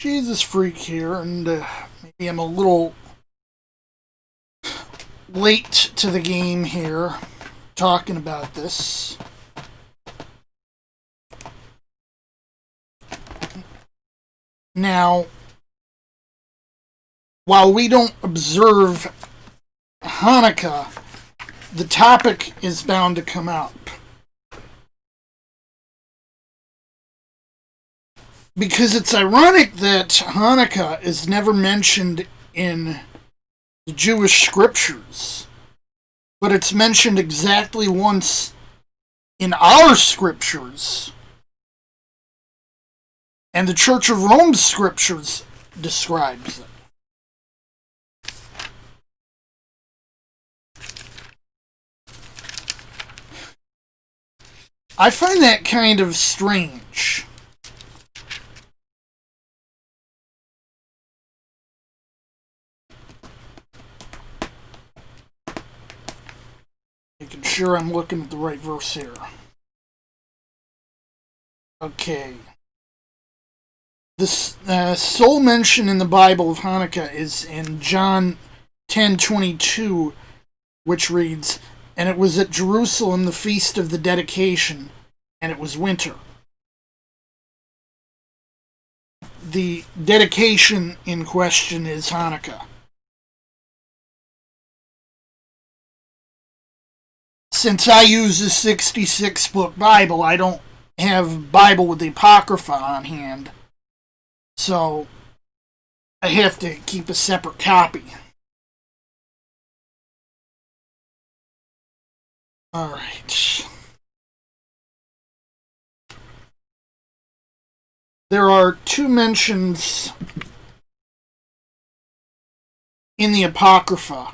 Jesus freak here, and maybe I'm a little late to the game here talking about this. Now, while we don't observe Hanukkah, the topic is bound to come up. Because it's ironic that Hanukkah is never mentioned in the Jewish scriptures, but it's mentioned exactly once in our scriptures, and the Church of Rome's scriptures describes it. I find that kind of strange. Making sure I'm looking at the right verse here. Okay. The sole mention in the Bible of Hanukkah is in John 10:22, which reads, "And it was at Jerusalem the feast of the dedication, and it was winter." The dedication in question is Hanukkah. Since I use a 66-book Bible, I don't have Bible with the Apocrypha on hand. So, I have to keep a separate copy. Alright. There are two mentions in the Apocrypha.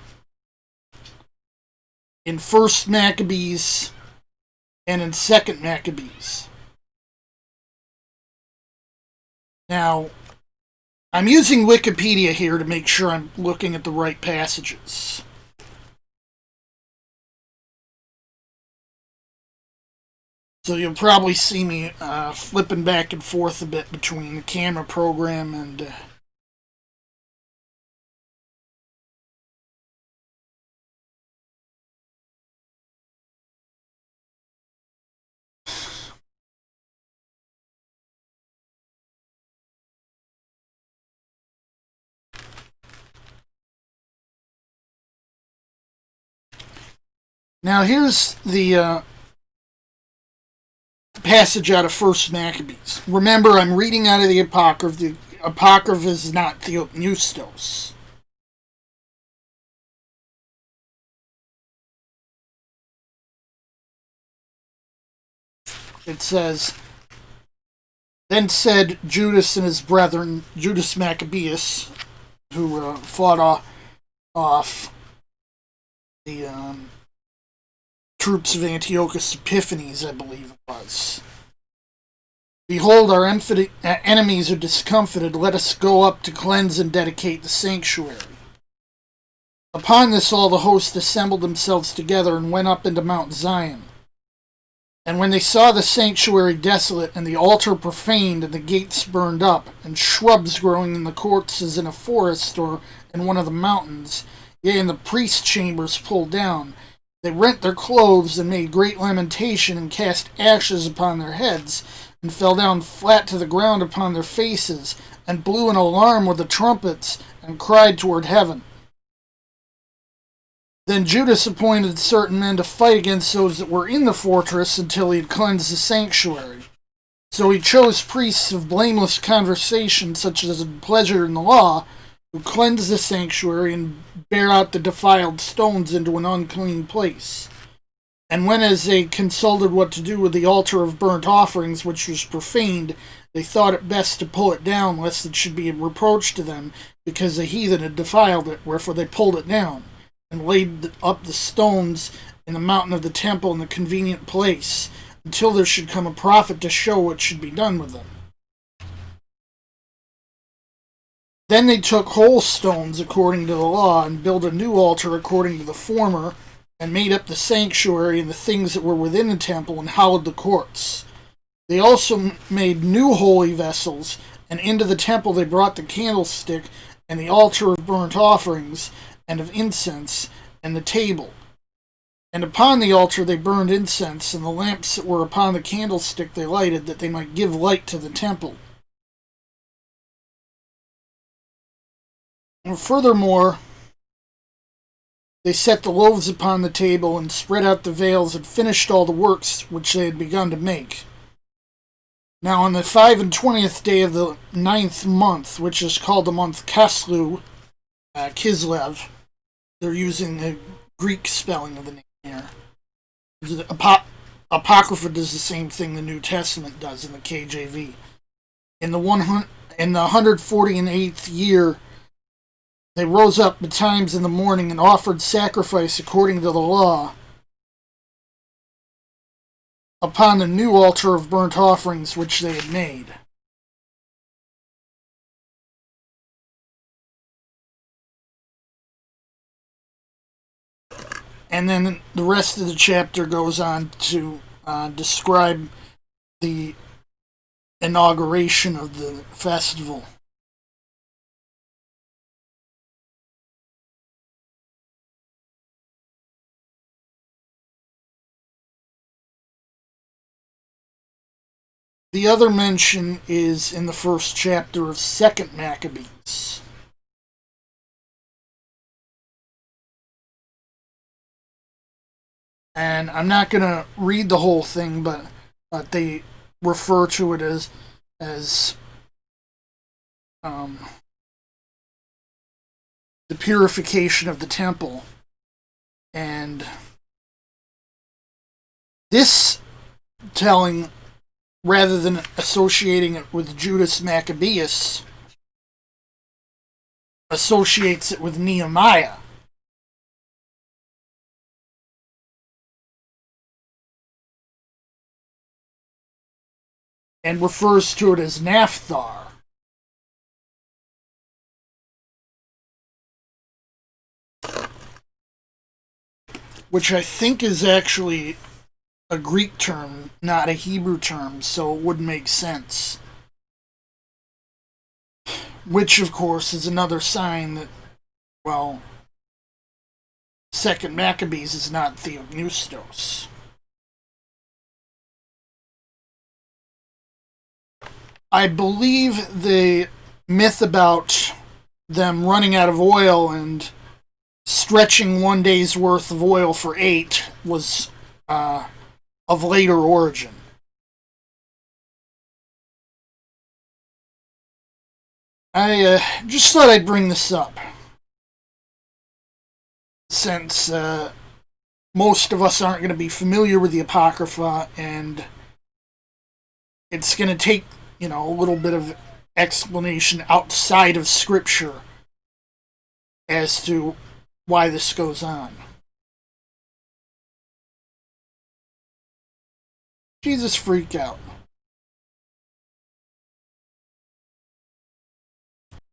In 1st Maccabees and in 2nd Maccabees. Now, I'm using Wikipedia here to make sure I'm looking at the right passages. So you'll probably see me flipping back and forth a bit between the camera program and now here's the passage out of 1st Maccabees. Remember, I'm reading out of the Apocrypha. The Apocrypha is not Theopneustos. It says, "Then said Judas and his brethren," Judas Maccabeus, who fought off the troops of Antiochus Epiphanes, I believe it was. "Behold, our enemies are discomfited. Let us go up to cleanse and dedicate the sanctuary." Upon this all the host assembled themselves together and went up into Mount Zion. And when they saw the sanctuary desolate, and the altar profaned, and the gates burned up, and shrubs growing in the courts as in a forest or in one of the mountains, yea, and the priest's chambers pulled down, they rent their clothes and made great lamentation and cast ashes upon their heads and fell down flat to the ground upon their faces and blew an alarm with the trumpets and cried toward heaven. Then Judas appointed certain men to fight against those that were in the fortress until he had cleansed the sanctuary. So he chose priests of blameless conversation, such as had pleasure in the law, who cleansed the sanctuary and bare out the defiled stones into an unclean place. And when as they consulted what to do with the altar of burnt offerings, which was profaned, they thought it best to pull it down, lest it should be a reproach to them, because the heathen had defiled it, wherefore they pulled it down, and laid up the stones in the mountain of the temple in the convenient place, until there should come a prophet to show what should be done with them. Then they took whole stones according to the law, and built a new altar according to the former, and made up the sanctuary and the things that were within the temple, and hallowed the courts. They also made new holy vessels, And into the temple they brought the candlestick, and the altar of burnt offerings, and of incense, and the table. And upon the altar they burned incense, and the lamps that were upon the candlestick they lighted, that they might give light to the temple. And furthermore, they set the loaves upon the table, and spread out the veils, and finished all the works which they had begun to make. Now on the 25th day of the 9th month, which is called the month Kislev, they're using the Greek spelling of the name here. The Apocrypha does the same thing the New Testament does in the KJV. In the 148th year, they rose up betimes in the morning and offered sacrifice according to the law upon the new altar of burnt offerings which they had made. And then the rest of the chapter goes on to describe the inauguration of the festival. The other mention is in the first chapter of 2nd Maccabees. And I'm not going to read the whole thing, but they refer to it as the purification of the temple. And this telling, rather than associating it with Judas Maccabeus, associates it with Nehemiah. And refers to it as Naphthar. Which I think is actually a Greek term, not a Hebrew term, so it would make sense. Which, of course, is another sign that, well, 2nd Maccabees is not Theopneustos. I believe the myth about them running out of oil and stretching one day's worth of oil for 8 was of later origin. I just thought I'd bring this up, since most of us aren't going to be familiar with the Apocrypha, and it's going to take, a little bit of explanation outside of Scripture as to why this goes on. Jesus freak out.